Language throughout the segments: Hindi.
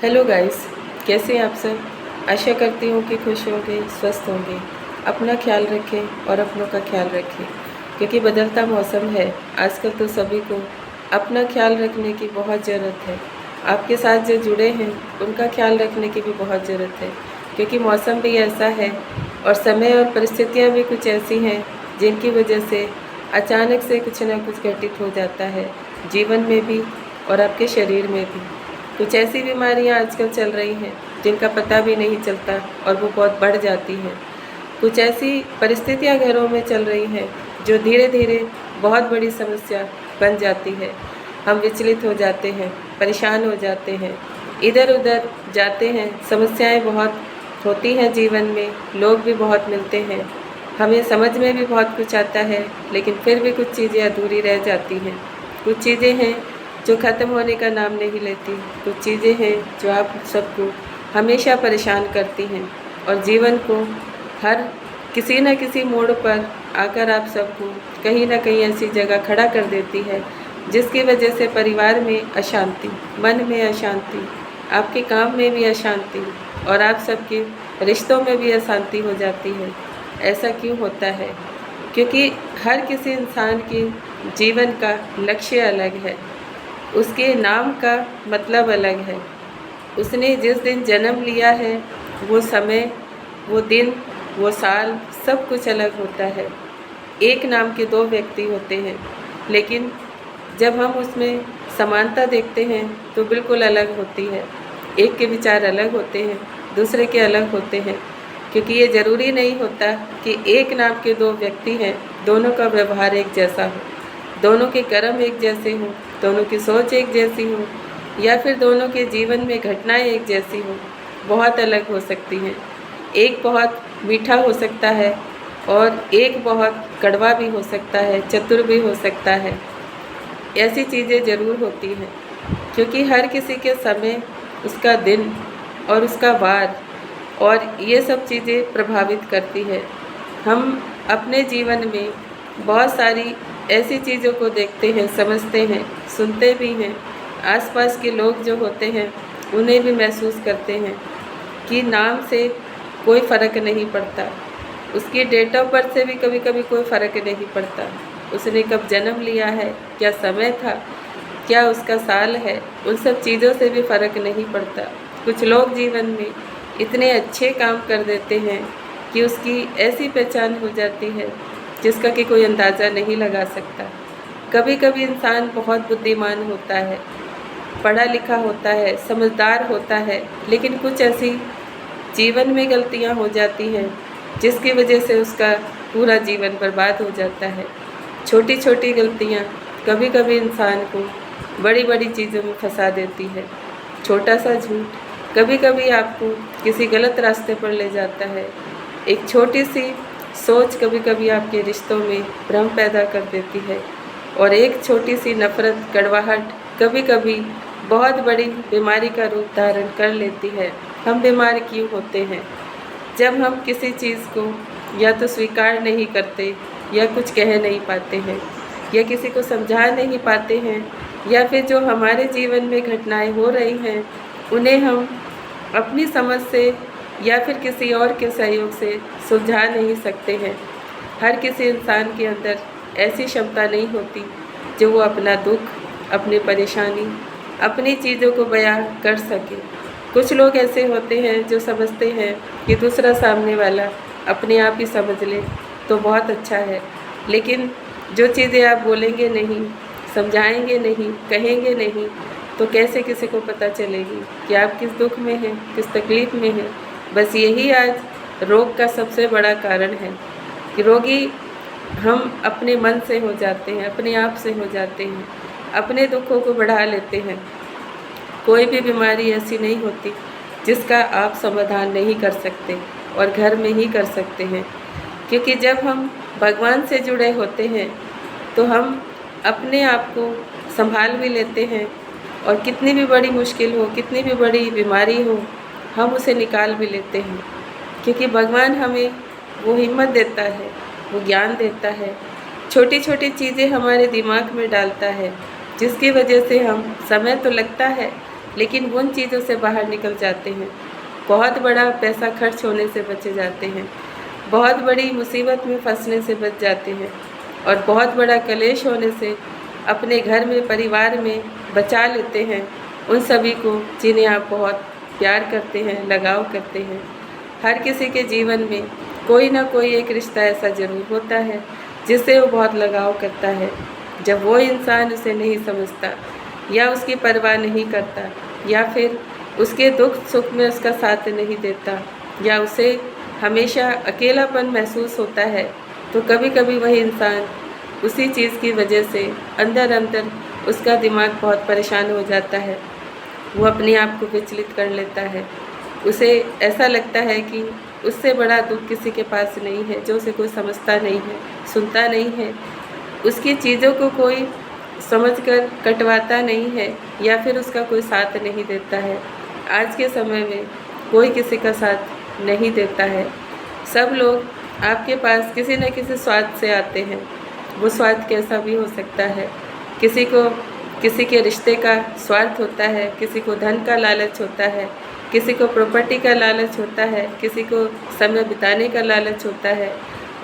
हेलो गाइस, कैसे हैं आप सब। आशा करती हूँ कि खुश होंगे, स्वस्थ होंगे। अपना ख्याल रखें और अपनों का ख्याल रखें, क्योंकि बदलता मौसम है। आजकल तो सभी को अपना ख्याल रखने की बहुत ज़रूरत है। आपके साथ जो जुड़े हैं उनका ख्याल रखने की भी बहुत ज़रूरत है, क्योंकि मौसम भी ऐसा है और समय और परिस्थितियाँ भी कुछ ऐसी हैं जिनकी वजह से अचानक से कुछ ना कुछ घटित हो जाता है, जीवन में भी और आपके शरीर में भी। कुछ ऐसी बीमारियां आजकल चल रही हैं जिनका पता भी नहीं चलता और वो बहुत बढ़ जाती हैं। कुछ ऐसी परिस्थितियां घरों में चल रही हैं जो धीरे धीरे बहुत बड़ी समस्या बन जाती है। हम विचलित हो जाते हैं, परेशान हो जाते हैं, इधर उधर जाते हैं। समस्याएं बहुत होती हैं जीवन में, लोग भी बहुत मिलते हैं, हमें समझ में भी बहुत कुछ आता है, लेकिन फिर भी कुछ चीज़ें अधूरी रह जाती हैं। कुछ चीज़ें हैं जो ख़त्म होने का नाम नहीं लेती, कुछ चीज़ें हैं जो आप सबको हमेशा परेशान करती हैं और जीवन को हर किसी न किसी मोड़ पर आकर आप सबको कहीं न कहीं ऐसी जगह खड़ा कर देती है जिसकी वजह से परिवार में अशांति, मन में अशांति, आपके काम में भी अशांति और आप सबके रिश्तों में भी अशांति हो जाती है। ऐसा क्यों होता है? क्योंकि हर किसी इंसान के जीवन का लक्ष्य अलग है, उसके नाम का मतलब अलग है। उसने जिस दिन जन्म लिया है वो समय, वो दिन, वो साल, सब कुछ अलग होता है। एक नाम के दो व्यक्ति होते हैं, लेकिन जब हम उसमें समानता देखते हैं तो बिल्कुल अलग होती है। एक के विचार अलग होते हैं, दूसरे के अलग होते हैं, क्योंकि ये ज़रूरी नहीं होता कि एक नाम के दो व्यक्ति हैं, दोनों का व्यवहार एक जैसा हो, दोनों के कर्म एक जैसे हों, दोनों की सोच एक जैसी हो, या फिर दोनों के जीवन में घटनाएं एक जैसी हो। बहुत अलग हो सकती हैं। एक बहुत मीठा हो सकता है और एक बहुत कड़वा भी हो सकता है, चतुर भी हो सकता है। ऐसी चीज़ें ज़रूर होती हैं, क्योंकि हर किसी के समय, उसका दिन और उसका वार और ये सब चीज़ें प्रभावित करती है। हम अपने जीवन में बहुत सारी ऐसी चीज़ों को देखते हैं, समझते हैं, सुनते भी हैं। आसपास के लोग जो होते हैं उन्हें भी महसूस करते हैं कि नाम से कोई फ़र्क नहीं पड़ता, उसकी डेट ऑफ बर्थ से भी कभी कभी कोई फ़र्क नहीं पड़ता। उसने कब जन्म लिया है, क्या समय था, क्या उसका साल है, उन सब चीज़ों से भी फ़र्क नहीं पड़ता। कुछ लोग जीवन में इतने अच्छे काम कर देते हैं कि उसकी ऐसी पहचान हो जाती है जिसका कि कोई अंदाज़ा नहीं लगा सकता। कभी कभी इंसान बहुत बुद्धिमान होता है, पढ़ा लिखा होता है, समझदार होता है, लेकिन कुछ ऐसी जीवन में गलतियां हो जाती हैं जिसकी वजह से उसका पूरा जीवन बर्बाद हो जाता है। छोटी छोटी गलतियां कभी कभी इंसान को बड़ी बड़ी चीज़ों में फंसा देती है। छोटा सा झूठ कभी कभी आपको किसी गलत रास्ते पर ले जाता है। एक छोटी सी सोच कभी कभी आपके रिश्तों में भ्रम पैदा कर देती है, और एक छोटी सी नफ़रत, कड़वाहट कभी कभी बहुत बड़ी बीमारी का रूप धारण कर लेती है। हम बीमार क्यों होते हैं? जब हम किसी चीज़ को या तो स्वीकार नहीं करते, या कुछ कह नहीं पाते हैं, या किसी को समझा नहीं पाते हैं, या फिर जो हमारे जीवन में घटनाएं हो रही हैं उन्हें हम अपनी समझ से या फिर किसी और के सहयोग से सुलझा नहीं सकते हैं। हर किसी इंसान के अंदर ऐसी क्षमता नहीं होती जो वो अपना दुख, अपनी परेशानी, अपनी चीज़ों को बयां कर सके। कुछ लोग ऐसे होते हैं जो समझते हैं कि दूसरा सामने वाला अपने आप ही समझ ले तो बहुत अच्छा है, लेकिन जो चीज़ें आप बोलेंगे नहीं, समझाएंगे नहीं, कहेंगे नहीं, तो कैसे किसी को पता चलेगी कि आप किस दुख में हैं, किस तकलीफ़ में हैं। बस यही आज रोग का सबसे बड़ा कारण है कि रोगी हम अपने मन से हो जाते हैं, अपने आप से हो जाते हैं, अपने दुखों को बढ़ा लेते हैं। कोई भी बीमारी ऐसी नहीं होती जिसका आप समाधान नहीं कर सकते और घर में ही कर सकते हैं, क्योंकि जब हम भगवान से जुड़े होते हैं तो हम अपने आप को संभाल भी लेते हैं, और कितनी भी बड़ी मुश्किल हो, कितनी भी बड़ी बीमारी हो, हम उसे निकाल भी लेते हैं, क्योंकि भगवान हमें वो हिम्मत देता है, वो ज्ञान देता है, छोटी छोटी चीज़ें हमारे दिमाग में डालता है, जिसकी वजह से हम, समय तो लगता है लेकिन उन चीज़ों से बाहर निकल जाते हैं, बहुत बड़ा पैसा खर्च होने से बचे जाते हैं, बहुत बड़ी मुसीबत में फंसने से बच जाते हैं और बहुत बड़ा कलेश होने से अपने घर में, परिवार में बचा लेते हैं उन सभी को जिन्हें आप बहुत प्यार करते हैं, लगाव करते हैं। हर किसी के जीवन में कोई ना कोई एक रिश्ता ऐसा ज़रूर होता है जिससे वो बहुत लगाव करता है। जब वो इंसान उसे नहीं समझता या उसकी परवाह नहीं करता या फिर उसके दुख सुख में उसका साथ नहीं देता या उसे हमेशा अकेलापन महसूस होता है, तो कभी कभी वही इंसान उसी चीज़ की वजह से अंदर अंदर उसका दिमाग बहुत परेशान हो जाता है। वो अपने आप को विचलित कर लेता है। उसे ऐसा लगता है कि उससे बड़ा दुख किसी के पास नहीं है, जो उसे कोई समझता नहीं है, सुनता नहीं है, उसकी चीज़ों को कोई समझकर कटवाता नहीं है या फिर उसका कोई साथ नहीं देता है। आज के समय में कोई किसी का साथ नहीं देता है। सब लोग आपके पास किसी न किसी स्वार्थ से आते हैं। वो स्वार्थ कैसा भी हो सकता है। किसी को किसी के रिश्ते का स्वार्थ होता है, किसी को धन का लालच होता है, किसी को प्रॉपर्टी का लालच होता है, किसी को समय बिताने का लालच होता है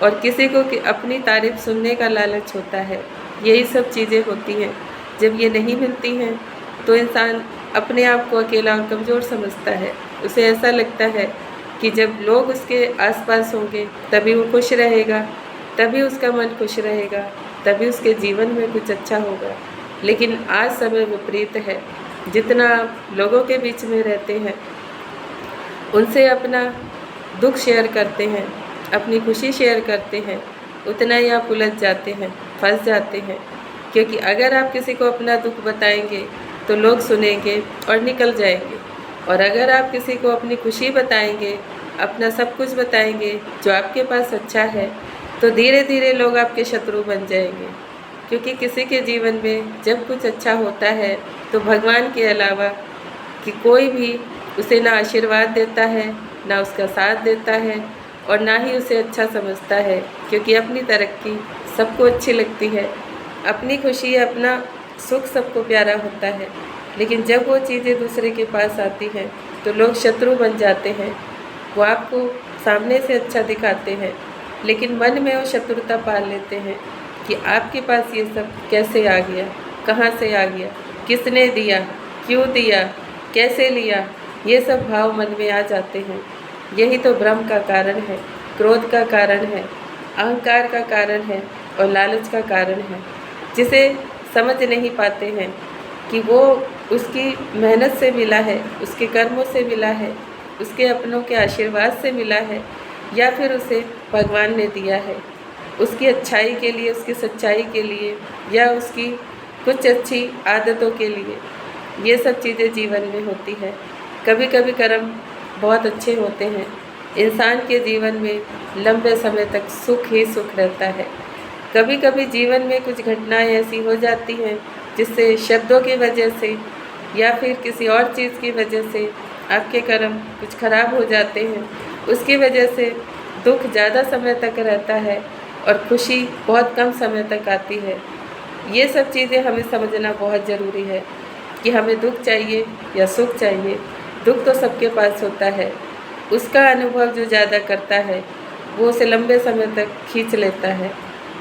और किसी को अपनी तारीफ़ सुनने का लालच होता है। यही सब चीज़ें होती हैं। जब ये नहीं मिलती हैं तो इंसान अपने आप को अकेला और कमज़ोर समझता है। उसे ऐसा लगता है कि जब लोग उसके आसपास होंगे तभी वो खुश रहेगा, तभी उसका मन खुश रहेगा, तभी उसके जीवन में कुछ अच्छा होगा। लेकिन आज समय विपरीत है। जितना आप लोगों के बीच में रहते हैं, उनसे अपना दुख शेयर करते हैं, अपनी खुशी शेयर करते हैं, उतना ही आप उलझ जाते हैं, फंस जाते हैं। क्योंकि अगर आप किसी को अपना दुख बताएंगे तो लोग सुनेंगे और निकल जाएंगे, और अगर आप किसी को अपनी खुशी बताएंगे, अपना सब कुछ बताएंगे जो आपके पास अच्छा है, तो धीरे धीरे लोग आपके शत्रु बन जाएंगे। क्योंकि किसी के जीवन में जब कुछ अच्छा होता है तो भगवान के अलावा कि कोई भी उसे ना आशीर्वाद देता है, ना उसका साथ देता है और ना ही उसे अच्छा समझता है। क्योंकि अपनी तरक्की सबको अच्छी लगती है, अपनी खुशी, अपना सुख सबको प्यारा होता है। लेकिन जब वो चीज़ें दूसरे के पास आती हैं तो लोग शत्रु बन जाते हैं। वो आपको सामने से अच्छा दिखाते हैं लेकिन मन में वो शत्रुता पाल लेते हैं कि आपके पास ये सब कैसे आ गया, कहाँ से आ गया, किसने दिया, क्यों दिया, कैसे लिया, ये सब भाव मन में आ जाते हैं। यही तो भ्रम का कारण है, क्रोध का कारण है, अहंकार का कारण है और लालच का कारण है, जिसे समझ नहीं पाते हैं कि वो उसकी मेहनत से मिला है, उसके कर्मों से मिला है, उसके अपनों के आशीर्वाद से मिला है या फिर उसे भगवान ने दिया है उसकी अच्छाई के लिए, उसकी सच्चाई के लिए या उसकी कुछ अच्छी आदतों के लिए। ये सब चीज़ें जीवन में होती है। कभी कभी कर्म बहुत अच्छे होते हैं, इंसान के जीवन में लंबे समय तक सुख ही सुख रहता है। कभी कभी जीवन में कुछ घटनाएं ऐसी हो जाती हैं जिससे शब्दों की वजह से या फिर किसी और चीज़ की वजह से आपके कर्म कुछ खराब हो जाते हैं। उसकी वजह से दुख ज़्यादा समय तक रहता है और खुशी बहुत कम समय तक आती है। ये सब चीज़ें हमें समझना बहुत ज़रूरी है कि हमें दुख चाहिए या सुख चाहिए। दुख तो सबके पास होता है, उसका अनुभव जो ज़्यादा करता है वो उसे लंबे समय तक खींच लेता है,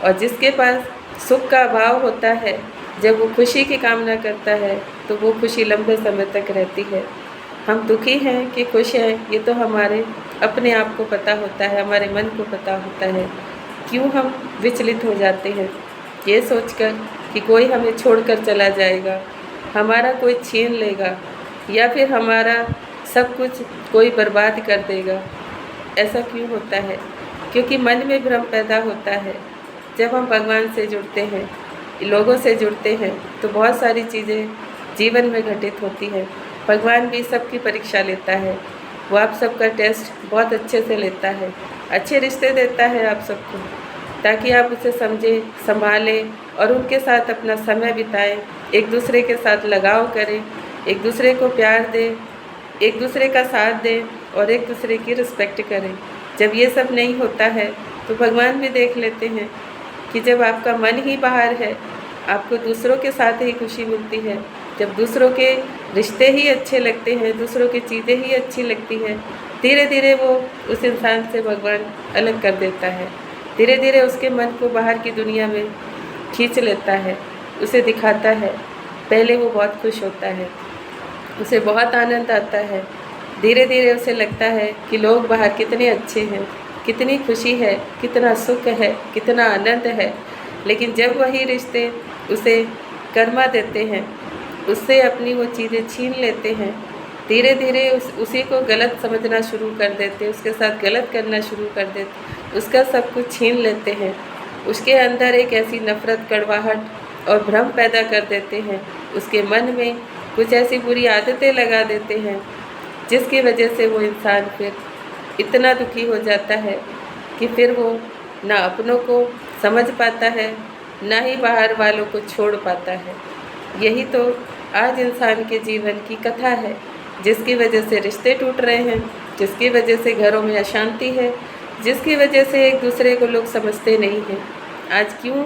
और जिसके पास सुख का अभाव होता है, जब वो खुशी की कामना करता है तो वो खुशी लंबे समय तक रहती है। हम दुखी हैं कि खुश हैं, ये तो हमारे अपने आप को पता होता है, हमारे मन को पता होता है। क्यों हम विचलित हो जाते हैं ये सोचकर कि कोई हमें छोड़कर चला जाएगा, हमारा कोई छीन लेगा या फिर हमारा सब कुछ कोई बर्बाद कर देगा। ऐसा क्यों होता है? क्योंकि मन में भ्रम पैदा होता है। जब हम भगवान से जुड़ते हैं, लोगों से जुड़ते हैं, तो बहुत सारी चीज़ें जीवन में घटित होती हैं। भगवान भी सबकी परीक्षा लेता है, वो आप सबका टेस्ट बहुत अच्छे से लेता है, अच्छे रिश्ते देता है आप सबको, ताकि आप उसे समझें, संभालें और उनके साथ अपना समय बिताएं, एक दूसरे के साथ लगाव करें, एक दूसरे को प्यार दें, एक दूसरे का साथ दें और एक दूसरे की रिस्पेक्ट करें। जब ये सब नहीं होता है तो भगवान भी देख लेते हैं कि जब आपका मन ही बाहर है, आपको दूसरों के साथ ही खुशी मिलती है, जब दूसरों के रिश्ते ही अच्छे लगते हैं, दूसरों की चीज़ें ही अच्छी लगती हैं, धीरे धीरे वो उस इंसान से भगवान अलग कर देता है। धीरे धीरे उसके मन को बाहर की दुनिया में खींच लेता है, उसे दिखाता है। पहले वो बहुत खुश होता है, उसे बहुत आनंद आता है। धीरे धीरे उसे लगता है कि लोग बाहर कितने अच्छे हैं, कितनी खुशी है, कितना सुख है, कितना आनंद है। लेकिन जब वही रिश्ते उसे कर्मा देते हैं, उससे अपनी वो चीज़ें छीन लेते हैं, धीरे धीरे उसी को गलत समझना शुरू कर देते, उसके साथ गलत करना शुरू कर देते, उसका सब कुछ छीन लेते हैं। उसके अंदर एक ऐसी नफ़रत, कड़वाहट और भ्रम पैदा कर देते हैं। उसके मन में कुछ ऐसी बुरी आदतें लगा देते हैं जिसकी वजह से वो इंसान फिर इतना दुखी हो जाता है कि फिर वो ना अपनों को समझ पाता है, ना ही बाहर वालों को छोड़ पाता है। यही तो आज इंसान के जीवन की कथा है, जिसकी वजह से रिश्ते टूट रहे हैं, जिसकी वजह से घरों में अशांति है, जिसकी वजह से एक दूसरे को लोग समझते नहीं हैं। आज क्यों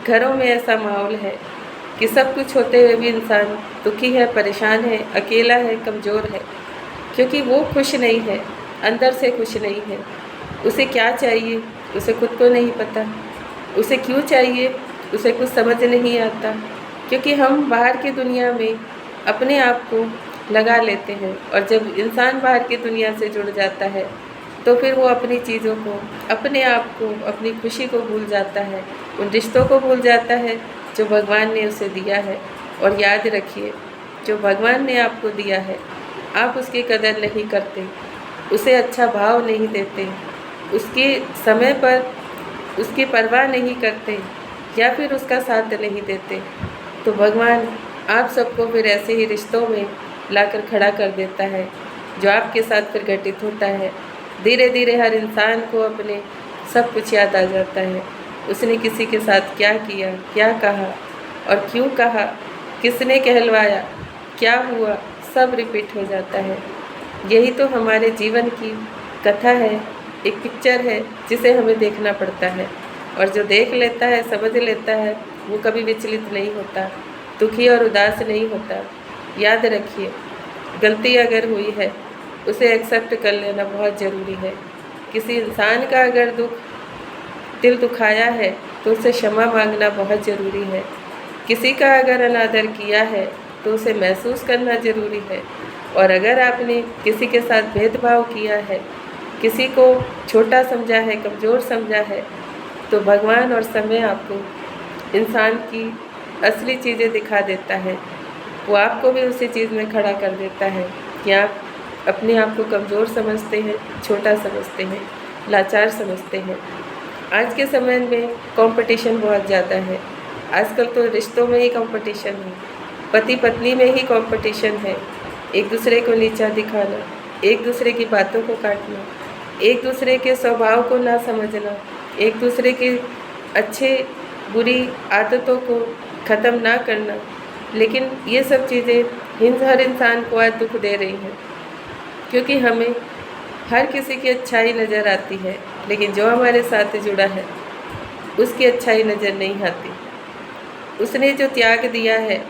घरों में ऐसा माहौल है कि सब कुछ होते हुए भी इंसान दुखी है, परेशान है, अकेला है, कमज़ोर है, क्योंकि वो खुश नहीं है, अंदर से खुश नहीं है। उसे क्या चाहिए उसे खुद को नहीं पता, उसे क्यों चाहिए उसे कुछ समझ नहीं आता, क्योंकि हम बाहर की दुनिया में अपने आप को लगा लेते हैं। और जब इंसान बाहर की दुनिया से जुड़ जाता है तो फिर वो अपनी चीज़ों को, अपने आप को, अपनी खुशी को भूल जाता है, उन रिश्तों को भूल जाता है जो भगवान ने उसे दिया है। और याद रखिए, जो भगवान ने आपको दिया है आप उसकी कदर नहीं करते, उसे अच्छा भाव नहीं देते, उसके समय पर उसकी परवाह नहीं करते, या फिर उसका साथ नहीं देते, तो भगवान आप सबको फिर ऐसे ही रिश्तों में लाकर खड़ा कर देता है जो आपके साथ फिर घटित होता है। धीरे धीरे हर इंसान को अपने सब कुछ याद आ जाता है, उसने किसी के साथ क्या किया, क्या कहा और क्यों कहा, किसने कहलवाया, क्या हुआ, सब रिपीट हो जाता है। यही तो हमारे जीवन की कथा है, एक पिक्चर है जिसे हमें देखना पड़ता है। और जो देख लेता है, समझ लेता है, वो कभी विचलित नहीं होता, दुखी और उदास नहीं होता। याद रखिए, गलती अगर हुई है उसे एक्सेप्ट कर लेना बहुत ज़रूरी है। किसी इंसान का अगर दिल दुखाया है तो उसे क्षमा मांगना बहुत ज़रूरी है। किसी का अगर अनादर किया है तो उसे महसूस करना ज़रूरी है। और अगर आपने किसी के साथ भेदभाव किया है, किसी को छोटा समझा है, कमज़ोर समझा है, तो भगवान और समय आपको इंसान की असली चीज़ें दिखा देता है। वो आपको भी उसी चीज़ में खड़ा कर देता है कि आप अपने आप को कमज़ोर समझते हैं, छोटा समझते हैं, लाचार समझते हैं। आज के समय में कंपटीशन बहुत ज़्यादा है। आजकल तो रिश्तों में ही कंपटीशन है, पति पत्नी में ही कंपटीशन है। एक दूसरे को नीचा दिखाना, एक दूसरे की बातों को काटना, एक दूसरे के स्वभाव को ना समझना, एक दूसरे की अच्छे बुरी आदतों को ख़त्म ना करना। लेकिन ये सब चीज़ें हर इंसान को आज दुख दे रही हैं, क्योंकि हमें हर किसी की अच्छाई नज़र आती है, लेकिन जो हमारे साथ जुड़ा है उसकी अच्छाई नज़र नहीं आती। उसने जो त्याग दिया है,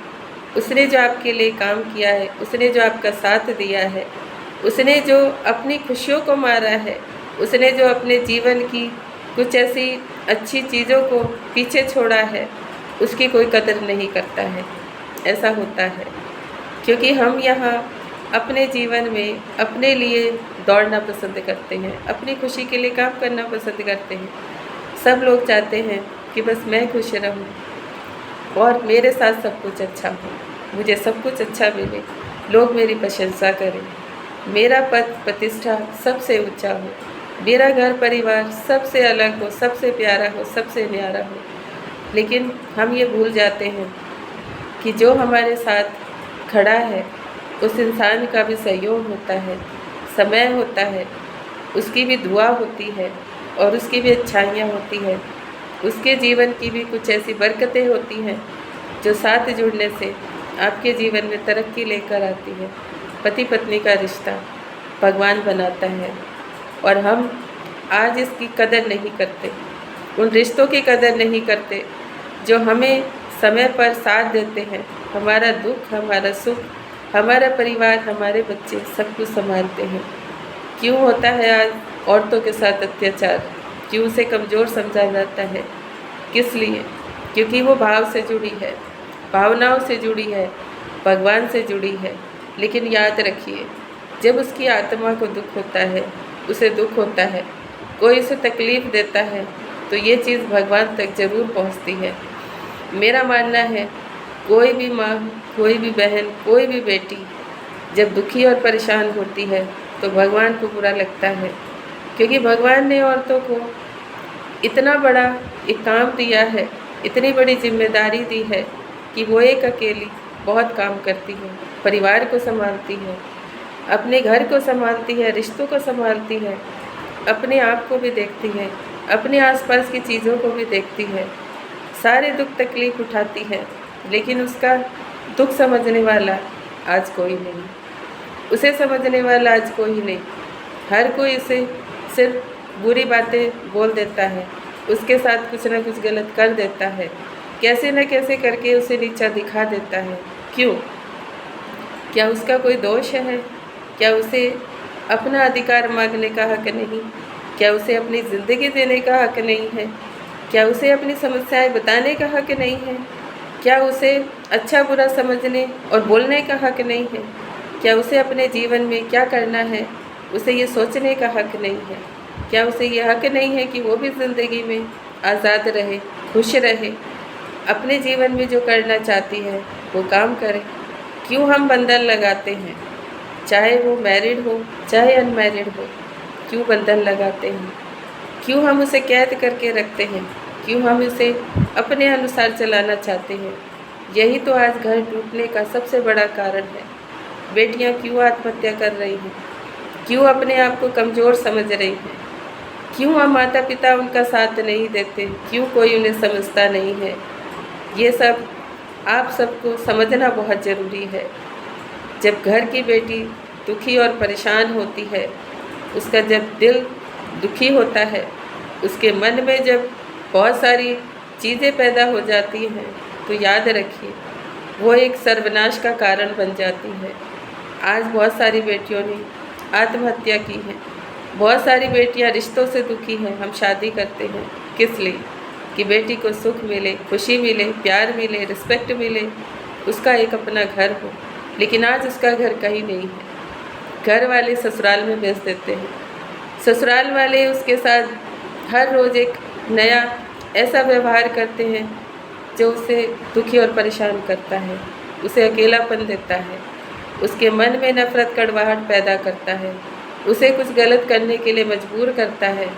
उसने जो आपके लिए काम किया है, उसने जो आपका साथ दिया है, उसने जो अपनी खुशियों को मारा है, उसने जो अपने जीवन की कुछ ऐसी अच्छी चीज़ों को पीछे छोड़ा है, उसकी कोई कदर नहीं करता है। ऐसा होता है क्योंकि हम यहाँ अपने जीवन में अपने लिए दौड़ना पसंद करते हैं, अपनी खुशी के लिए काम करना पसंद करते हैं। सब लोग चाहते हैं कि बस मैं खुश रहूं और मेरे साथ सब कुछ अच्छा हो, मुझे सब कुछ अच्छा मिले, लोग मेरी प्रशंसा करें, मेरा पद प्रतिष्ठा सबसे ऊंचा हो, मेरा घर परिवार सबसे अलग हो, सबसे प्यारा हो, सबसे न्यारा हो। लेकिन हम ये भूल जाते हैं कि जो हमारे साथ खड़ा है उस इंसान का भी सहयोग होता है, समय होता है, उसकी भी दुआ होती है और उसकी भी अच्छाइयाँ होती हैं, उसके जीवन की भी कुछ ऐसी बरकतें होती हैं जो साथ जुड़ने से आपके जीवन में तरक्की लेकर आती है। पति पत्नी का रिश्ता भगवान बनाता है और हम आज इसकी कदर नहीं करते, उन रिश्तों की कदर नहीं करते जो हमें समय पर साथ देते हैं, हमारा दुख, हमारा सुख, हमारा परिवार, हमारे बच्चे सब कुछ संभालते हैं। क्यों होता है आज औरतों के साथ अत्याचार? क्यों उसे कमज़ोर समझा जाता है? किस लिए? क्योंकि वो भाव से जुड़ी है, भावनाओं से जुड़ी है, भगवान से जुड़ी है। लेकिन याद रखिए, जब उसकी आत्मा को दुख होता है, उसे दुख होता है, कोई उसे तकलीफ़ देता है, तो ये चीज़ भगवान तक ज़रूर पहुंचती है। मेरा मानना है, कोई भी माँ, कोई भी बहन, कोई भी बेटी जब दुखी और परेशान होती है तो भगवान को बुरा लगता है, क्योंकि भगवान ने औरतों को इतना बड़ा एक काम दिया है, इतनी बड़ी जिम्मेदारी दी है कि वो एक अकेली बहुत काम करती है, परिवार को संभालती है, अपने घर को संभालती है, रिश्तों को संभालती है, अपने आप को भी देखती है, अपने आसपास की चीज़ों को भी देखती है, सारे दुख तकलीफ़ उठाती है। लेकिन उसका दुख समझने वाला आज कोई नहीं, उसे समझने वाला आज कोई नहीं। हर कोई उसे सिर्फ बुरी बातें बोल देता है, उसके साथ कुछ ना कुछ गलत कर देता है, कैसे न कैसे करके उसे नीचा दिखा देता है। क्यों? क्या उसका कोई दोष है? क्या उसे अपना अधिकार मांगने का हक नहीं? क्या उसे अपनी ज़िंदगी देने का हक नहीं है? क्या उसे अपनी समस्याएं बताने का हक नहीं है? क्या उसे अच्छा बुरा समझने और बोलने का हक नहीं है? क्या उसे अपने जीवन में क्या करना है, उसे ये सोचने का हक नहीं है? क्या उसे ये हक नहीं है कि वो भी ज़िंदगी में आज़ाद रहे, खुश रहे, अपने जीवन में जो करना चाहती है वो काम करे? क्यों हम बंधन लगाते हैं, चाहे वो मैरिड हो चाहे अनमैरिड हो? क्यों बंधन लगाते हैं? क्यों हम उसे कैद करके रखते हैं? क्यों हम उसे अपने अनुसार चलाना चाहते हैं? यही तो आज घर टूटने का सबसे बड़ा कारण है। बेटियां क्यों आत्महत्या कर रही हैं? क्यों अपने आप को कमज़ोर समझ रही हैं? क्यों हम माता पिता उनका साथ नहीं देते? क्यों कोई उन्हें समझता नहीं है? ये सब आप सबको समझना बहुत ज़रूरी है। जब घर की बेटी दुखी और परेशान होती है, उसका जब दिल दुखी होता है, उसके मन में जब बहुत सारी चीज़ें पैदा हो जाती हैं, तो याद रखिए वो एक सर्वनाश का कारण बन जाती है। आज बहुत सारी बेटियों ने आत्महत्या की है, बहुत सारी बेटियां रिश्तों से दुखी हैं। हम शादी करते हैं किस लिए? कि बेटी को सुख मिले, खुशी मिले, प्यार मिले, रिस्पेक्ट मिले, उसका एक अपना घर हो। लेकिन आज उसका घर कहीं नहीं है, घर वाले ससुराल में भेज देते हैं, ससुराल वाले उसके साथ हर रोज़ एक नया ऐसा व्यवहार करते हैं जो उसे दुखी और परेशान करता है, उसे अकेलापन देता है, उसके मन में नफ़रत कड़वाहट पैदा करता है, उसे कुछ गलत करने के लिए मजबूर करता है।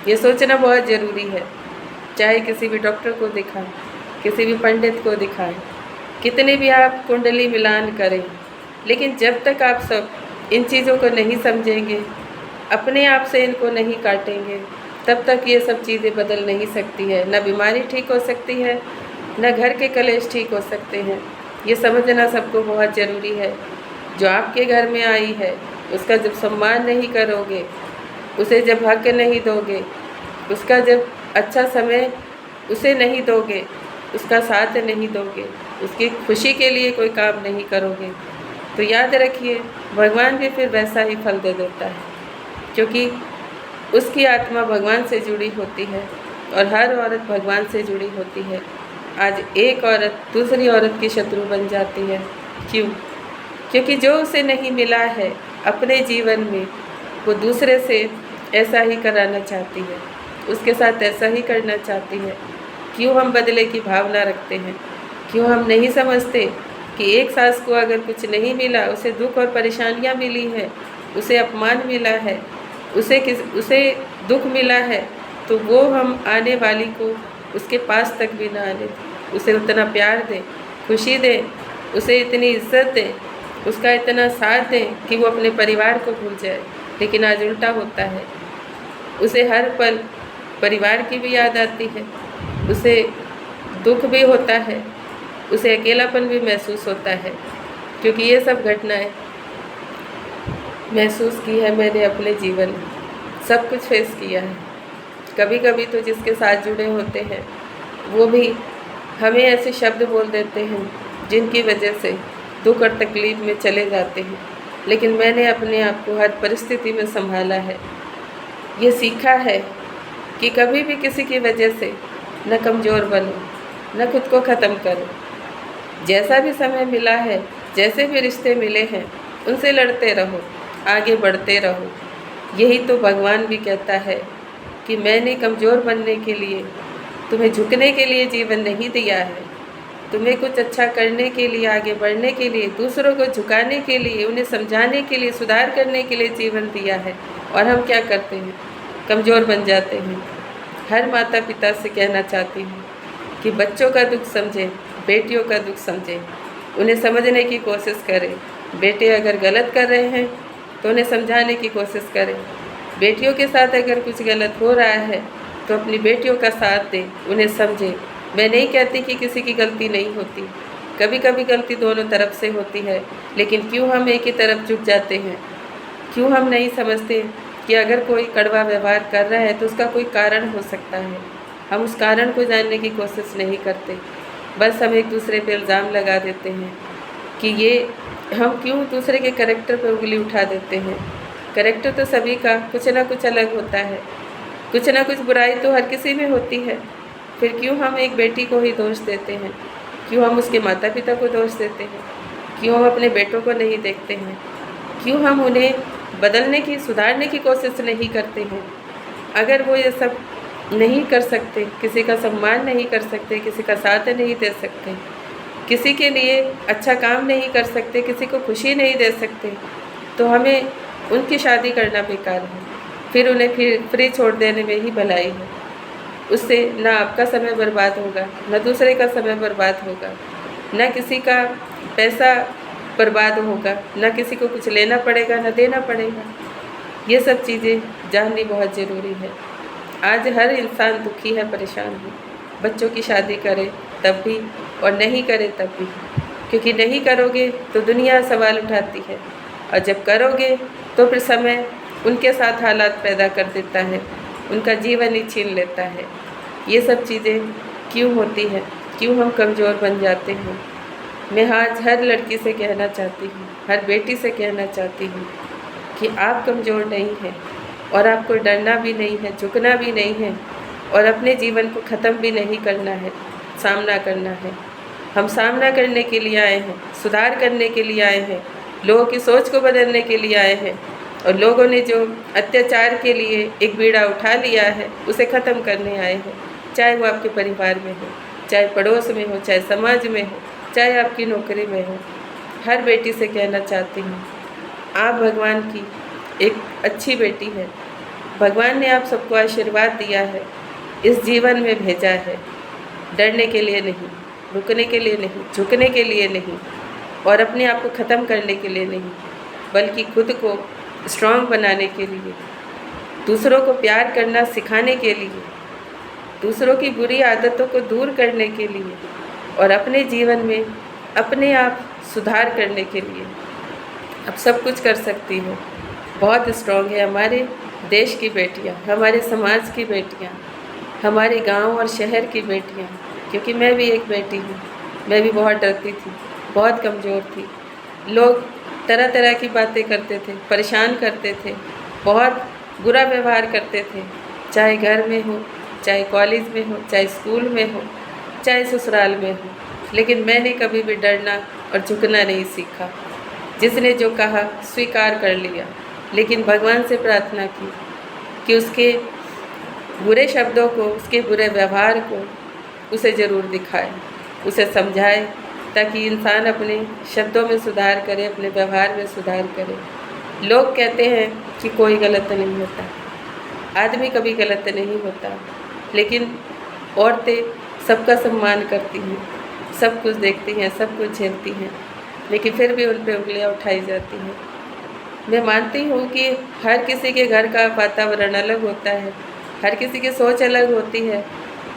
ये सोचना बहुत ज़रूरी है। चाहे किसी भी डॉक्टर को दिखाएं, किसी भी पंडित को दिखाएं, कितने भी आप कुंडली मिलान करें, लेकिन जब तक आप सब इन चीज़ों को नहीं समझेंगे, अपने आप से इनको नहीं काटेंगे, तब तक ये सब चीज़ें बदल नहीं सकती है। न बीमारी ठीक हो सकती है, न घर के कलेश ठीक हो सकते हैं। ये समझना सबको बहुत ज़रूरी है। जो आपके घर में आई है, उसका जब सम्मान नहीं करोगे, उसे जब हक नहीं दोगे, उसका जब अच्छा समय उसे नहीं दोगे, उसका साथ नहीं दोगे, उसकी खुशी के लिए कोई काम नहीं करोगे, तो याद रखिए भगवान भी फिर वैसा ही फल दे देता है, क्योंकि उसकी आत्मा भगवान से जुड़ी होती है और हर औरत भगवान से जुड़ी होती है। आज एक औरत दूसरी औरत की शत्रु बन जाती है। क्यों? क्योंकि जो उसे नहीं मिला है अपने जीवन में, वो दूसरे से ऐसा ही कराना चाहती है, उसके साथ ऐसा ही करना चाहती है। क्यों हम बदले की भावना रखते हैं? क्यों हम नहीं समझते कि एक सास को अगर कुछ नहीं मिला, उसे दुख और परेशानियां मिली है, उसे अपमान मिला है, उसे दुख मिला है, तो वो हम आने वाली को उसके पास तक भी ना आने दें, उसे उतना प्यार दें, खुशी दें, उसे इतनी इज्जत दें, उसका इतना साथ दें कि वो अपने परिवार को भूल जाए। लेकिन आज उल्टा होता है, उसे हर पल परिवार की भी याद आती है, उसे दुख भी होता है, उसे अकेलापन भी महसूस होता है। क्योंकि ये सब घटनाएं महसूस की है मैंने अपने जीवन में, सब कुछ फेस किया है। कभी कभी तो जिसके साथ जुड़े होते हैं वो भी हमें ऐसे शब्द बोल देते हैं जिनकी वजह से दुख और तकलीफ़ में चले जाते हैं, लेकिन मैंने अपने आप को हर परिस्थिति में संभाला है। ये सीखा है कि कभी भी किसी की वजह से न कमज़ोर बनो, न खुद को ख़त्म करो। जैसा भी समय मिला है, जैसे भी रिश्ते मिले हैं, उनसे लड़ते रहो, आगे बढ़ते रहो। यही तो भगवान भी कहता है कि मैंने कमज़ोर बनने के लिए, तुम्हें झुकने के लिए जीवन नहीं दिया है, तुम्हें कुछ अच्छा करने के लिए, आगे बढ़ने के लिए, दूसरों को झुकाने के लिए, उन्हें समझाने के लिए, सुधार करने के लिए जीवन दिया है। और हम क्या करते हैं? कमज़ोर बन जाते हैं। हर माता पिता से कहना चाहती हूँ कि बच्चों का दुख समझें, बेटियों का दुख समझें, उन्हें समझने की कोशिश करें। बेटे अगर गलत कर रहे हैं तो उन्हें समझाने की कोशिश करें। बेटियों के साथ अगर कुछ गलत हो रहा है तो अपनी बेटियों का साथ दें, उन्हें समझें। मैं नहीं कहती कि किसी की गलती नहीं होती, कभी कभी गलती दोनों तरफ से होती है, लेकिन क्यों हम एक ही तरफ झुक जाते हैं? क्यों हम नहीं समझते कि अगर कोई कड़वा व्यवहार कर रहा है तो उसका कोई कारण हो सकता है? हम उस कारण को जानने की कोशिश नहीं करते, बस हम एक दूसरे पे इल्ज़ाम लगा देते हैं कि ये हम क्यों दूसरे के कैरेक्टर पर उंगली उठा देते हैं। कैरेक्टर तो सभी का कुछ ना कुछ अलग होता है, कुछ ना कुछ बुराई तो हर किसी में होती है। फिर क्यों हम एक बेटी को ही दोष देते हैं? क्यों हम उसके माता पिता को दोष देते हैं? क्यों हम अपने बेटों को नहीं देखते हैं? क्यों हम उन्हें बदलने की, सुधारने की कोशिश नहीं करते हैं? अगर वो ये सब नहीं कर सकते, किसी का सम्मान नहीं कर सकते, किसी का साथ नहीं दे सकते, किसी के लिए अच्छा काम नहीं कर सकते, किसी को खुशी नहीं दे सकते, तो हमें उनकी शादी करना बेकार है। फिर उन्हें फ्री छोड़ देने में ही भलाई है। उससे ना आपका समय बर्बाद होगा, ना दूसरे का समय बर्बाद होगा, ना किसी का पैसा बर्बाद होगा, ना किसी को कुछ लेना पड़ेगा, ना देना पड़ेगा। ये सब चीज़ें जाननी बहुत ज़रूरी है। आज हर इंसान दुखी है, परेशान है। बच्चों की शादी करे तब भी और नहीं करे तब भी, क्योंकि नहीं करोगे तो दुनिया सवाल उठाती है, और जब करोगे तो फिर समय उनके साथ हालात पैदा कर देता है, उनका जीवन ही छीन लेता है। ये सब चीज़ें क्यों होती हैं? क्यों हम कमज़ोर बन जाते हैं? मैं आज हर लड़की से कहना चाहती हूँ, हर बेटी से कहना चाहती हूँ कि आप कमज़ोर नहीं हैं, और आपको डरना भी नहीं है, झुकना भी नहीं है, और अपने जीवन को ख़त्म भी नहीं करना है, सामना करना है। हम सामना करने के लिए आए हैं, सुधार करने के लिए आए हैं, लोगों की सोच को बदलने के लिए आए हैं, और लोगों ने जो अत्याचार के लिए एक बीड़ा उठा लिया है उसे ख़त्म करने आए हैं। चाहे वो आपके परिवार में हो, चाहे पड़ोस में हो, चाहे समाज में हो, चाहे आपकी नौकरी में हो। हर बेटी से कहना चाहती हूँ, आप भगवान की एक अच्छी बेटी है। भगवान ने आप सबको आशीर्वाद दिया है, इस जीवन में भेजा है, डरने के लिए नहीं, रुकने के लिए नहीं, झुकने के लिए नहीं, और अपने आप को ख़त्म करने के लिए नहीं, बल्कि खुद को स्ट्रॉन्ग बनाने के लिए, दूसरों को प्यार करना सिखाने के लिए, दूसरों की बुरी आदतों को दूर करने के लिए, और अपने जीवन में अपने आप सुधार करने के लिए। अब सब कुछ कर सकती हो। बहुत स्ट्रॉन्ग है हमारे देश की बेटियां, हमारे समाज की बेटियां, हमारे गांव और शहर की बेटियां। क्योंकि मैं भी एक बेटी हूँ, मैं भी बहुत डरती थी, बहुत कमज़ोर थी। लोग तरह तरह की बातें करते थे, परेशान करते थे, बहुत बुरा व्यवहार करते थे, चाहे घर में हो, चाहे कॉलेज में हो, चाहे स्कूल में हो, चाहे ससुराल में हो। लेकिन मैंने कभी भी डरना और झुकना नहीं सीखा। जिसने जो कहा स्वीकार कर लिया, लेकिन भगवान से प्रार्थना की कि उसके बुरे शब्दों को, उसके बुरे व्यवहार को उसे ज़रूर दिखाए, उसे समझाए, ताकि इंसान अपने शब्दों में सुधार करे, अपने व्यवहार में सुधार करे। लोग कहते हैं कि कोई गलत नहीं होता, आदमी कभी गलत नहीं होता, लेकिन औरतें सबका सम्मान करती हैं, सब कुछ देखती हैं, सब कुछ झेलती हैं, लेकिन फिर भी उन पर उंगलियां उठाई जाती हैं। मैं मानती हूँ कि हर किसी के घर का वातावरण अलग होता है, हर किसी की सोच अलग होती है,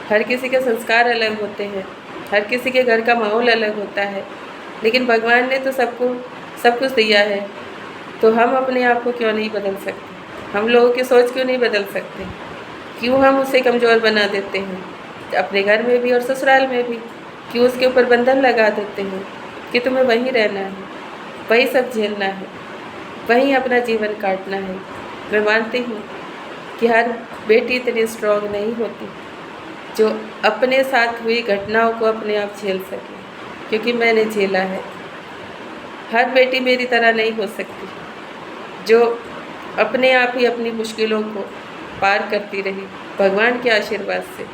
हर किसी के संस्कार अलग होते हैं, हर किसी के घर का माहौल अलग होता है, लेकिन भगवान ने तो सबको सब कुछ दिया है, तो हम अपने आप को क्यों नहीं बदल सकते? हम लोगों की सोच क्यों नहीं बदल सकते? क्यों हम उसे कमज़ोर बना देते हैं, अपने घर में भी और ससुराल में भी? कि उसके ऊपर बंधन लगा देते हैं कि तुम्हें वहीं रहना है, वहीं सब झेलना है, वहीं अपना जीवन काटना है। मैं मानती हूँ कि हर बेटी इतनी स्ट्रांग नहीं होती जो अपने साथ हुई घटनाओं को अपने आप झेल सके, क्योंकि मैंने झेला है। हर बेटी मेरी तरह नहीं हो सकती जो अपने आप ही अपनी मुश्किलों को पार करती रही भगवान के आशीर्वाद से।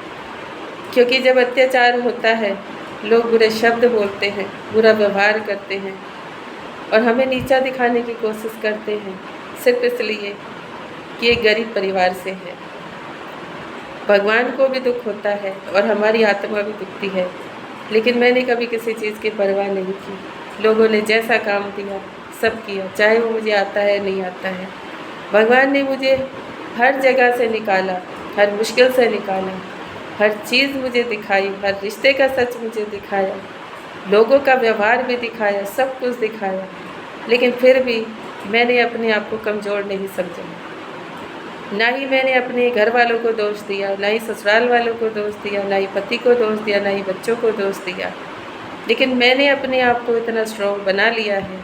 क्योंकि जब अत्याचार होता है, लोग बुरे शब्द बोलते हैं, बुरा व्यवहार करते हैं और हमें नीचा दिखाने की कोशिश करते हैं, सिर्फ इसलिए कि एक गरीब परिवार से है। भगवान को भी दुख होता है और हमारी आत्मा भी दुखती है, लेकिन मैंने कभी किसी चीज़ की परवाह नहीं की। लोगों ने जैसा काम दिया सब किया, चाहे वो मुझे आता है नहीं आता है। भगवान ने मुझे हर जगह से निकाला, हर मुश्किल से निकाला, हर चीज़ मुझे दिखाई, हर रिश्ते का सच मुझे दिखाया, लोगों का व्यवहार भी दिखाया, सब कुछ दिखाया, लेकिन फिर भी मैंने अपने आप को कमज़ोर नहीं समझा। ना ही मैंने अपने घर वालों को दोष दिया, ना ही ससुराल वालों को दोष दिया, ना ही पति को दोष दिया, ना ही बच्चों को दोष दिया, लेकिन मैंने अपने आप को इतना स्ट्रॉन्ग बना लिया है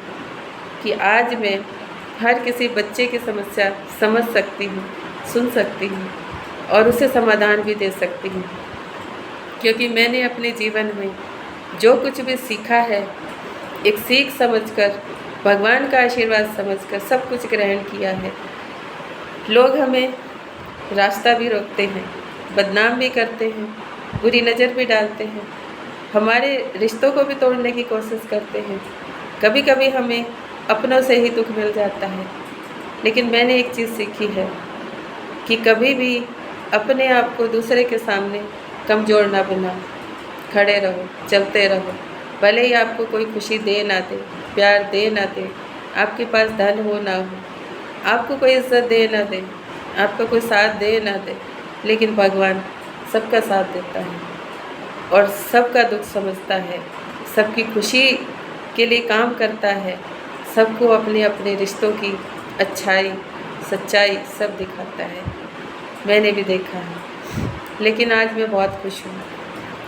कि आज मैं हर किसी बच्चे की समस्या समझ सकती हूँ, सुन सकती हूँ और उसे समाधान भी दे सकती हूँ। क्योंकि मैंने अपने जीवन में जो कुछ भी सीखा है, एक सीख समझकर, भगवान का आशीर्वाद समझकर सब कुछ ग्रहण किया है। लोग हमें रास्ता भी रोकते हैं, बदनाम भी करते हैं, बुरी नज़र भी डालते हैं, हमारे रिश्तों को भी तोड़ने की कोशिश करते हैं। कभी कभी हमें अपनों से ही दुख मिल जाता है, लेकिन मैंने एक चीज़ सीखी है कि कभी भी अपने आप को दूसरे के सामने कमज़ोर ना बनाओ, खड़े रहो, चलते रहो। भले ही आपको कोई खुशी दे ना दे, प्यार दे ना दे, आपके पास धन हो ना हो, आपको कोई इज्जत दे ना दे, आपका कोई साथ दे ना दे, लेकिन भगवान सबका साथ देता है और सबका दुख समझता है, सबकी खुशी के लिए काम करता है, सबको अपने अपने रिश्तों की अच्छाई सच्चाई सब दिखाता है। मैंने भी देखा है, लेकिन आज मैं बहुत खुश हूँ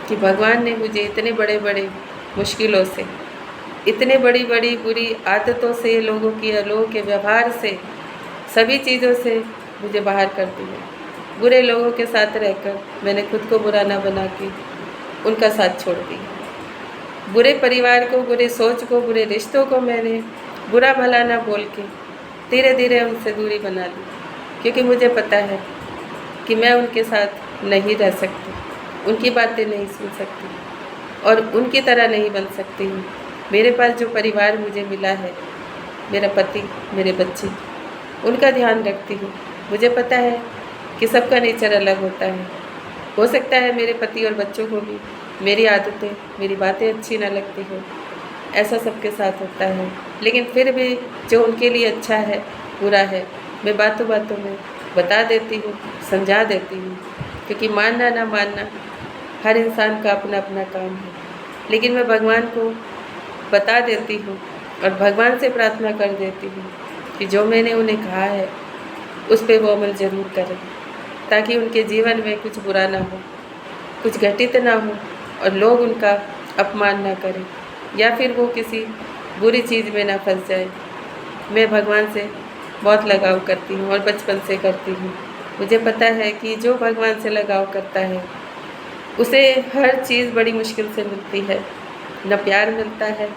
कि भगवान ने मुझे इतने बड़े बड़े मुश्किलों से, इतने बड़ी बड़ी बुरी आदतों से, लोगों के व्यवहार से, सभी चीज़ों से मुझे बाहर कर दिया। बुरे लोगों के साथ रहकर मैंने खुद को बुरा ना बना के उनका साथ छोड़ दिया। बुरे परिवार को, बुरे सोच को, बुरे रिश्तों को मैंने बुरा भला ना बोल के धीरे धीरे उनसे दूरी बना ली, क्योंकि मुझे पता है कि मैं उनके साथ नहीं रह सकती, उनकी बातें नहीं सुन सकती और उनकी तरह नहीं बन सकती हूँ। मेरे पास जो परिवार मुझे मिला है, मेरा पति, मेरे बच्चे, उनका ध्यान रखती हूँ। मुझे पता है कि सबका नेचर अलग होता है। हो सकता है मेरे पति और बच्चों को भी मेरी आदतें, मेरी बातें अच्छी ना लगती हो, ऐसा सबके साथ होता है, लेकिन फिर भी जो उनके लिए अच्छा है, बुरा है, मैं बातों बातों में बता देती हूँ, समझा देती हूँ, क्योंकि मानना ना मानना हर इंसान का अपना अपना काम है। लेकिन मैं भगवान को बता देती हूँ और भगवान से प्रार्थना कर देती हूँ कि जो मैंने उन्हें कहा है उस पर वो अमल ज़रूर करें, ताकि उनके जीवन में कुछ बुरा ना हो, कुछ घटित ना हो और लोग उनका अपमान ना करें या फिर वो किसी बुरी चीज़ में ना फंस जाए। मैं भगवान से बहुत लगाव करती हूँ और बचपन से करती हूँ। मुझे पता है कि जो भगवान से लगाव करता है उसे हर चीज़ बड़ी मुश्किल से मिलती है। न प्यार मिलता है,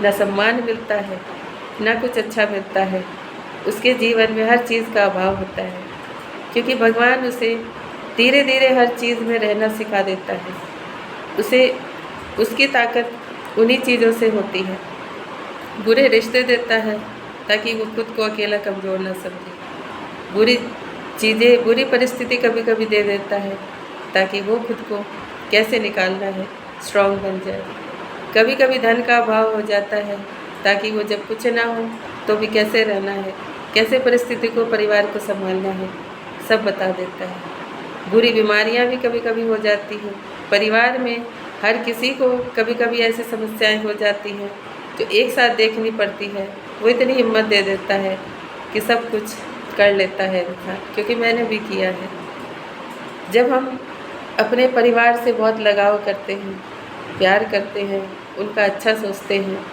न सम्मान मिलता है, न कुछ अच्छा मिलता है। उसके जीवन में हर चीज़ का अभाव होता है, क्योंकि भगवान उसे धीरे धीरे हर चीज़ में रहना सिखा देता है। उसे उसकी ताकत उन्हीं चीज़ों से होती है। बुरे रिश्ते देता है ताकि वो खुद को अकेला कमज़ोर ना समझे। बुरी चीज़ें, बुरी परिस्थिति कभी कभी दे देता है ताकि वो खुद को कैसे निकालना है स्ट्रॉन्ग बन जाए। कभी कभी धन का अभाव हो जाता है ताकि वो जब कुछ ना हो तो भी कैसे रहना है, कैसे परिस्थिति को, परिवार को संभालना है, सब बता देता है। बुरी बीमारियां भी कभी कभी हो जाती हैं। परिवार में हर किसी को कभी कभी ऐसी समस्याएं हो जाती हैं जो एक साथ देखनी पड़ती है। वो इतनी हिम्मत दे देता है कि सब कुछ कर लेता है इंसान, क्योंकि मैंने भी किया है। जब हम अपने परिवार से बहुत लगाव करते हैं प्यार करते हैं, उनका अच्छा सोचते हैं,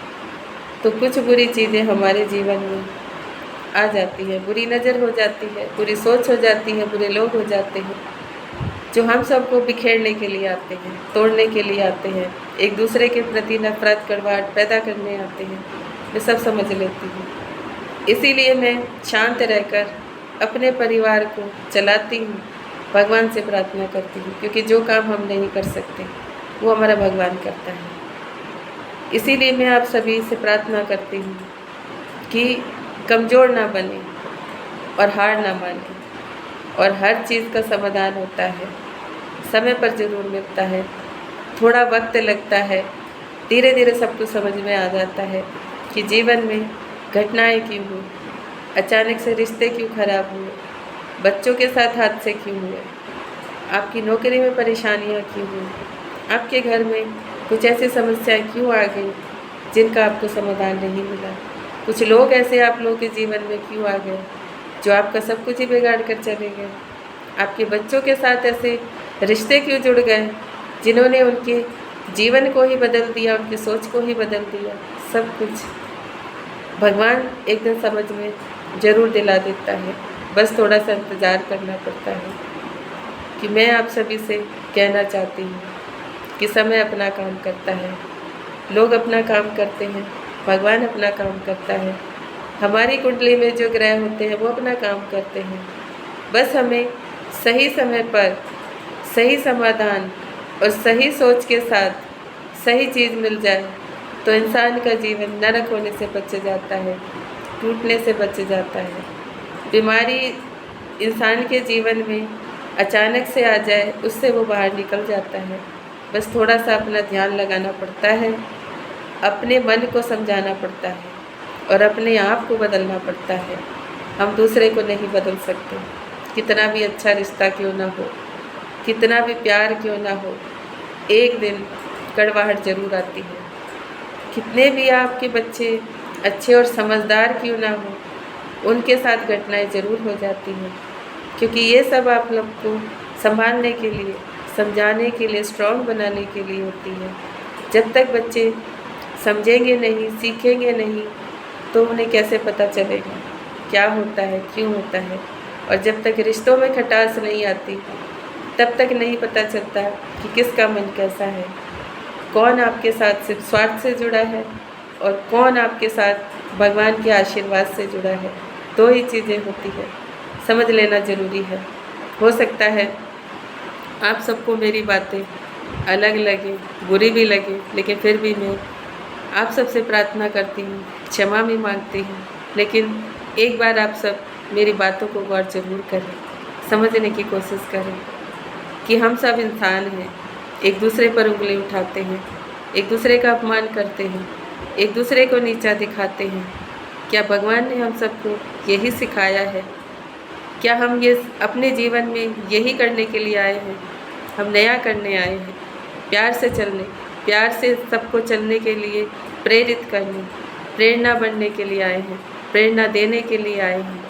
तो कुछ बुरी चीज़ें हमारे जीवन में आ जाती है, बुरी नज़र हो जाती है, बुरी सोच हो जाती है, बुरे लोग हो जाते हैं जो हम सबको बिखेरने के लिए आते हैं, तोड़ने के लिए आते हैं, एक दूसरे के प्रति नफरत कड़वाहट पैदा करने आते हैं। मैं सब समझ लेती हूँ, इसीलिए मैं शांत रहकर अपने परिवार को चलाती हूँ, भगवान से प्रार्थना करती हूँ, क्योंकि जो काम हम नहीं कर सकते वो हमारा भगवान करता है। इसीलिए मैं आप सभी से प्रार्थना करती हूँ कि कमज़ोर ना बने और हार ना माने, और हर चीज़ का समाधान होता है, समय पर ज़रूर मिलता है, थोड़ा वक्त लगता है, धीरे धीरे सब कुछ समझ में आ जाता है कि जीवन में घटनाएं क्यों हुई, अचानक से रिश्ते क्यों खराब हुए, बच्चों के साथ हादसे क्यों हुए, आपकी नौकरी में परेशानियां क्यों हुई, आपके घर में कुछ ऐसी समस्याएं क्यों आ गई जिनका आपको समाधान नहीं मिला, कुछ लोग ऐसे आप लोगों के जीवन में क्यों आ गए जो आपका सब कुछ ही बिगाड़ कर चले गए, आपके बच्चों के साथ ऐसे रिश्ते क्यों जुड़ गए जिन्होंने उनके जीवन को ही बदल दिया, उनकी सोच को ही बदल दिया। सब कुछ भगवान एक दिन समझ में ज़रूर दिला देता है, बस थोड़ा सा इंतज़ार करना पड़ता है। कि मैं आप सभी से कहना चाहती हूँ कि समय अपना काम करता है, लोग अपना काम करते हैं, भगवान अपना काम करता है, हमारी कुंडली में जो ग्रह होते हैं वो अपना काम करते हैं। बस हमें सही समय पर सही समाधान और सही सोच के साथ सही चीज़ मिल जाए तो इंसान का जीवन नरक होने से बच जाता है, टूटने से बच जाता है। बीमारी इंसान के जीवन में अचानक से आ जाए उससे वो बाहर निकल जाता है, बस थोड़ा सा अपना ध्यान लगाना पड़ता है, अपने मन को समझाना पड़ता है और अपने आप को बदलना पड़ता है। हम दूसरे को नहीं बदल सकते, कितना भी अच्छा रिश्ता क्यों ना हो, कितना भी प्यार क्यों ना हो, एक दिन कड़वाहट ज़रूर आती है। कितने भी आपके बच्चे अच्छे और समझदार क्यों ना हो, उनके साथ घटनाएं ज़रूर हो जाती हैं, क्योंकि ये सब आप लोग को संभालने के लिए, समझाने के लिए, स्ट्रॉन्ग बनाने के लिए होती है। जब तक बच्चे समझेंगे नहीं, सीखेंगे नहीं, तो उन्हें कैसे पता चलेगा क्या होता है, क्यों होता है। और जब तक रिश्तों में खटास नहीं आती तब तक नहीं पता चलता कि किसका मन कैसा है, कौन आपके साथ सिर्फ स्वार्थ से जुड़ा है और कौन आपके साथ भगवान के आशीर्वाद से जुड़ा है। दो ही चीज़ें होती है, समझ लेना ज़रूरी है। हो सकता है आप सबको मेरी बातें अलग लगे, बुरी भी लगे, लेकिन फिर भी मैं आप सबसे प्रार्थना करती हूँ, क्षमा भी मांगती हूँ, लेकिन एक बार आप सब मेरी बातों को गौर जरूर करें, समझने की कोशिश करें कि हम सब इंसान हैं, एक दूसरे पर उंगली उठाते हैं, एक दूसरे का अपमान करते हैं, एक दूसरे को नीचा दिखाते हैं। क्या भगवान ने हम सबको यही सिखाया है? क्या हम ये अपने जीवन में यही करने के लिए आए हैं? हम नया करने आए हैं, प्यार से चलने, प्यार से सबको चलने के लिए प्रेरित करने, प्रेरणा बनने के लिए आए हैं, प्रेरणा देने के लिए आए हैं,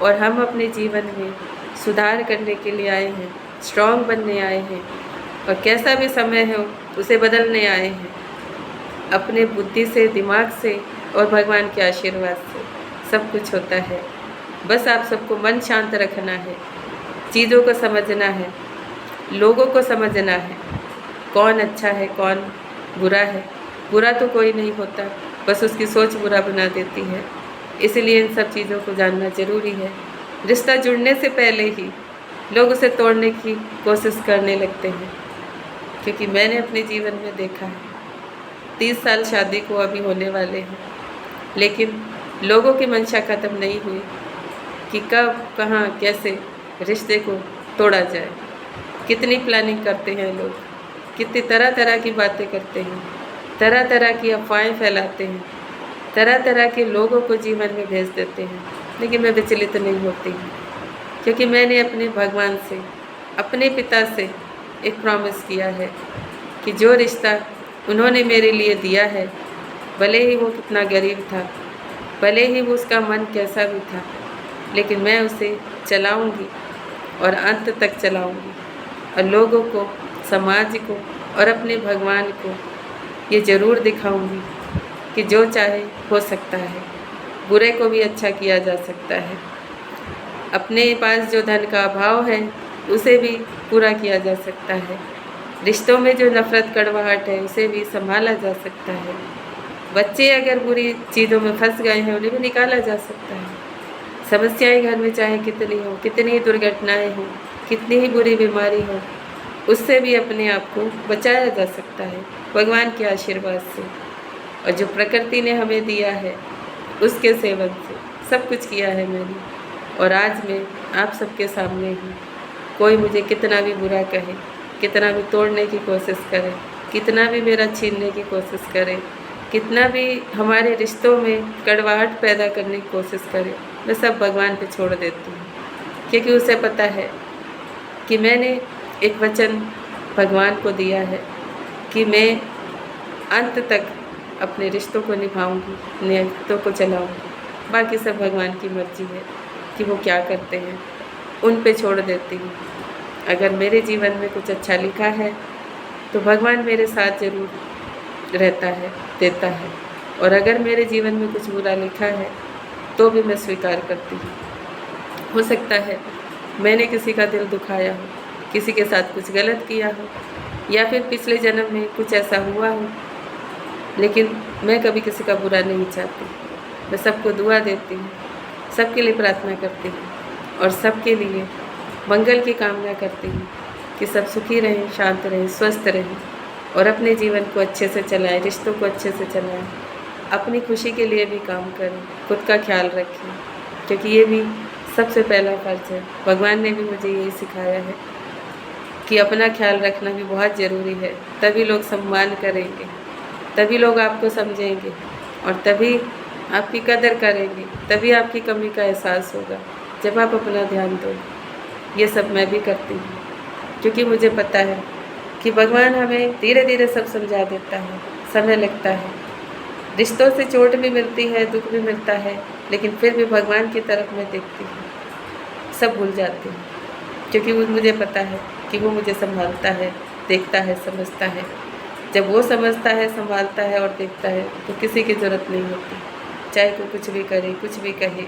और हम अपने जीवन में सुधार करने के लिए आए हैं, स्ट्रॉन्ग बनने आए हैं, और कैसा भी समय हो उसे बदलने आए हैं, अपने बुद्धि से, दिमाग से और भगवान के आशीर्वाद से सब कुछ होता है। बस आप सबको मन शांत रखना है, चीज़ों को समझना है, लोगों को समझना है, कौन अच्छा है कौन बुरा है। बुरा तो कोई नहीं होता, बस उसकी सोच बुरा बना देती है। इसलिए इन सब चीज़ों को जानना ज़रूरी है। रिश्ता जुड़ने से पहले ही लोग उसे तोड़ने की कोशिश करने लगते हैं, क्योंकि मैंने अपने जीवन में देखा है 30 साल शादी को अभी होने वाले हैं, लेकिन लोगों की मंशा ख़त्म नहीं हुई कि कब कहाँ कैसे रिश्ते को तोड़ा जाए। कितनी प्लानिंग करते हैं लोग, कितनी तरह तरह की बातें करते हैं, तरह तरह की अफवाहें फैलाते हैं, तरह तरह के लोगों को जीवन में भेज देते हैं, लेकिन मैं विचलित नहीं होती हूँ, क्योंकि मैंने अपने भगवान से, अपने पिता से एक प्रॉमिस किया है कि जो रिश्ता उन्होंने मेरे लिए दिया है, भले ही वो कितना गरीब था, भले ही वो उसका मन कैसा भी था, लेकिन मैं उसे चलाऊंगी और अंत तक चलाऊंगी, और लोगों को, समाज को और अपने भगवान को ये ज़रूर दिखाऊंगी कि जो चाहे हो सकता है, बुरे को भी अच्छा किया जा सकता है। अपने पास जो धन का अभाव है उसे भी पूरा किया जा सकता है। रिश्तों में जो नफ़रत कड़वाहट है उसे भी संभाला जा सकता है। बच्चे अगर बुरी चीज़ों में फंस गए हैं उन्हें भी निकाला जा सकता है। समस्याएं घर में चाहे कितनी हो, कितनी ही दुर्घटनाएं हो, कितनी ही बुरी बीमारी हो, उससे भी अपने आप को बचाया जा सकता है भगवान के आशीर्वाद से। और जो प्रकृति ने हमें दिया है उसके सेवन से सब कुछ किया है मैंने। और आज मैं आप सबके सामने हूँ। कोई मुझे कितना भी बुरा कहे, कितना भी तोड़ने की कोशिश करे, कितना भी मेरा छीनने की कोशिश करे, कितना भी हमारे रिश्तों में कड़वाहट पैदा करने की कोशिश करे, मैं सब भगवान पे छोड़ देती हूँ। क्योंकि उसे पता है कि मैंने एक वचन भगवान को दिया है कि मैं अंत तक अपने रिश्तों को निभाऊंगी, नियतों को चलाऊंगी। बाकी सब भगवान की मर्जी है कि वो क्या करते हैं, उन पे छोड़ देती हूँ। अगर मेरे जीवन में कुछ अच्छा लिखा है तो भगवान मेरे साथ ज़रूर रहता है, देता है। और अगर मेरे जीवन में कुछ बुरा लिखा है तो भी मैं स्वीकार करती हूँ। हो सकता है मैंने किसी का दिल दुखाया हो, किसी के साथ कुछ गलत किया हो, या फिर पिछले जन्म में कुछ ऐसा हुआ हो, लेकिन मैं कभी किसी का बुरा नहीं चाहती। मैं सबको दुआ देती हूँ, सबके लिए प्रार्थना करती हूँ और सबके लिए मंगल की कामना करती हूँ कि सब सुखी रहें, शांत रहें, स्वस्थ रहें और अपने जीवन को अच्छे से चलाएं, रिश्तों को अच्छे से चलाएं, अपनी खुशी के लिए भी काम करें, खुद का ख्याल रखें, क्योंकि ये भी सबसे पहला फर्ज है। भगवान ने भी मुझे यही सिखाया है कि अपना ख्याल रखना भी बहुत ज़रूरी है। तभी लोग सम्मान करेंगे, तभी लोग आपको समझेंगे और तभी आपकी कदर करेंगे, तभी आपकी कमी का एहसास होगा जब आप अपना ध्यान दो। ये सब मैं भी करती हूँ क्योंकि मुझे पता है कि भगवान हमें धीरे धीरे सब समझा देता है, समय लगता है। रिश्तों से चोट भी मिलती है, दुख भी मिलता है, लेकिन फिर भी भगवान की तरफ मैं देखती हूँ, सब भूल जाती हूँ क्योंकि वो मुझे पता है कि वो मुझे संभालता है, देखता है, समझता है। जब वो समझता है, संभालता है और देखता है तो किसी की ज़रूरत नहीं होती। चाहे कोई कुछ भी करे, कुछ भी कहे,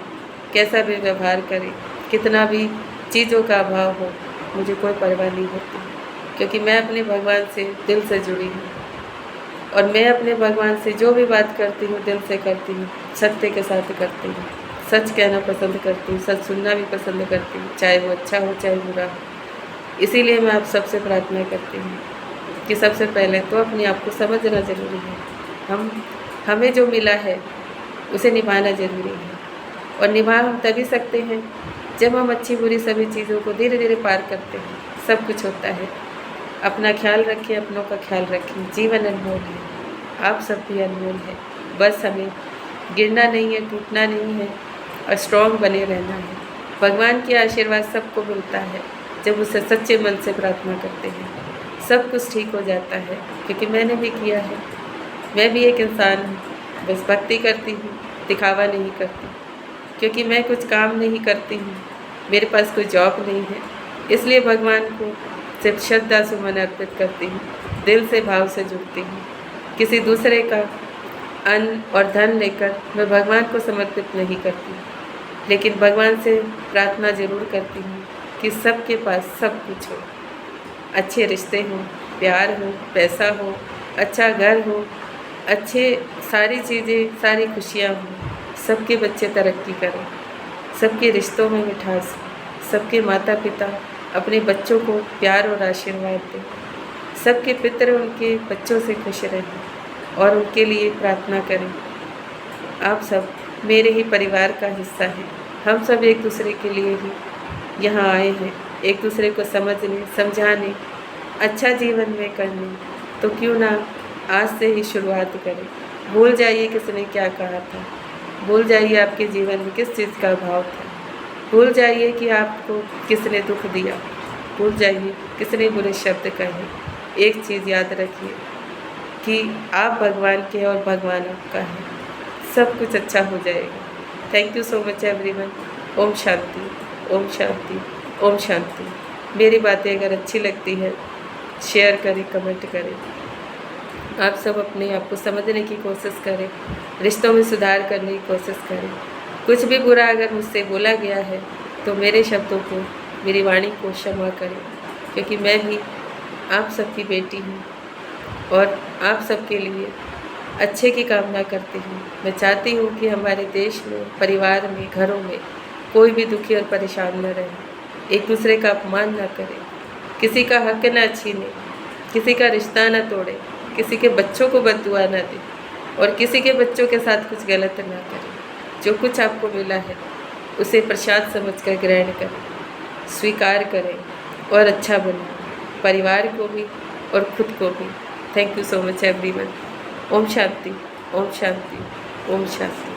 कैसा भी व्यवहार करे, कितना भी चीज़ों का अभाव हो, मुझे कोई परवाह नहीं होती क्योंकि मैं अपने भगवान से दिल से जुड़ी हूँ। और मैं अपने भगवान से जो भी बात करती हूँ दिल से करती हूँ, सत्य के साथ करती हूँ, सच कहना पसंद करती हूँ, सच सुनना भी पसंद करती हूँ, चाहे वो अच्छा हो चाहे बुरा हो। इसीलिए मैं आप सबसे प्रार्थना करती हूँ कि सबसे पहले तो अपने आप को समझना ज़रूरी है। हमें जो मिला है उसे निभाना ज़रूरी है और निभा हम तभी सकते हैं जब हम अच्छी बुरी सभी चीज़ों को धीरे धीरे पार करते हैं। सब कुछ होता है। अपना ख्याल रखें, अपनों का ख्याल रखें। जीवन अनमोल है, आप सब भी अनमोल है। बस हमें गिरना नहीं है, टूटना नहीं है और स्ट्रॉन्ग बने रहना है। भगवान के आशीर्वाद सबको मिलता है जब उसे सच्चे मन से प्रार्थना करते हैं। सब कुछ ठीक हो जाता है क्योंकि मैंने भी किया है। मैं भी एक इंसान हूँ, बस भक्ति करती हूँ, दिखावा नहीं करती क्योंकि मैं कुछ काम नहीं करती हूँ, मेरे पास कोई जॉब नहीं है। इसलिए भगवान को सिर्फ श्रद्धा सुमन अर्पित करती हूँ, दिल से भाव से जुड़ती हूँ। किसी दूसरे का अन्न और धन लेकर मैं भगवान को समर्पित नहीं करती, लेकिन भगवान से प्रार्थना ज़रूर करती हूँ कि सबके पास सब कुछ हो, अच्छे रिश्ते हों, प्यार हो, पैसा हो, अच्छा घर हो, अच्छे सारी चीज़ें, सारी खुशियाँ हों, सबके बच्चे तरक्की करें, सबके रिश्तों में मिठास हो, सबके माता पिता अपने बच्चों को प्यार और आशीर्वाद दें, सबके पितर उनके बच्चों से खुश रहें और उनके लिए प्रार्थना करें। आप सब मेरे ही परिवार का हिस्सा हैं। हम सब एक दूसरे के लिए ही यहाँ आए हैं, एक दूसरे को समझने, समझाने, अच्छा जीवन में करने। तो क्यों ना आज से ही शुरुआत करें। भूल जाइए किसने क्या कहा था, भूल जाइए आपके जीवन में किस चीज़ का अभाव था, भूल जाइए कि आपको किसने दुख दिया, भूल जाइए किसने बुरे शब्द कहे। एक चीज़ याद रखिए कि आप भगवान के और भगवान आपका है। सब कुछ अच्छा हो जाएगा। Thank you so much everyone. ओम शांति, ओम शांति, ओम शांति। मेरी बातें अगर अच्छी लगती है शेयर करें, कमेंट करें। आप सब अपने आप को समझने की कोशिश करें, रिश्तों में सुधार करने की कोशिश करें। कुछ भी बुरा अगर मुझसे बोला गया है तो मेरे शब्दों को, मेरी वाणी को क्षमा करें, क्योंकि मैं भी आप सबकी बेटी हूँ और आप सबके लिए अच्छे की कामना करती हूँ। मैं चाहती हूँ कि हमारे देश में, परिवार में, घरों में कोई भी दुखी और परेशान न रहे, एक दूसरे का अपमान न करे, किसी का हक न छीने, किसी का रिश्ता न तोड़े, किसी के बच्चों को बददुआ न दे और किसी के बच्चों के साथ कुछ गलत ना करें। जो कुछ आपको मिला है उसे प्रसाद समझकर ग्रहण करें, स्वीकार करें और अच्छा बनाएं, परिवार को भी और खुद को भी। Thank you so much everyone. ओम शांति, ओम शांति, ओम शांति।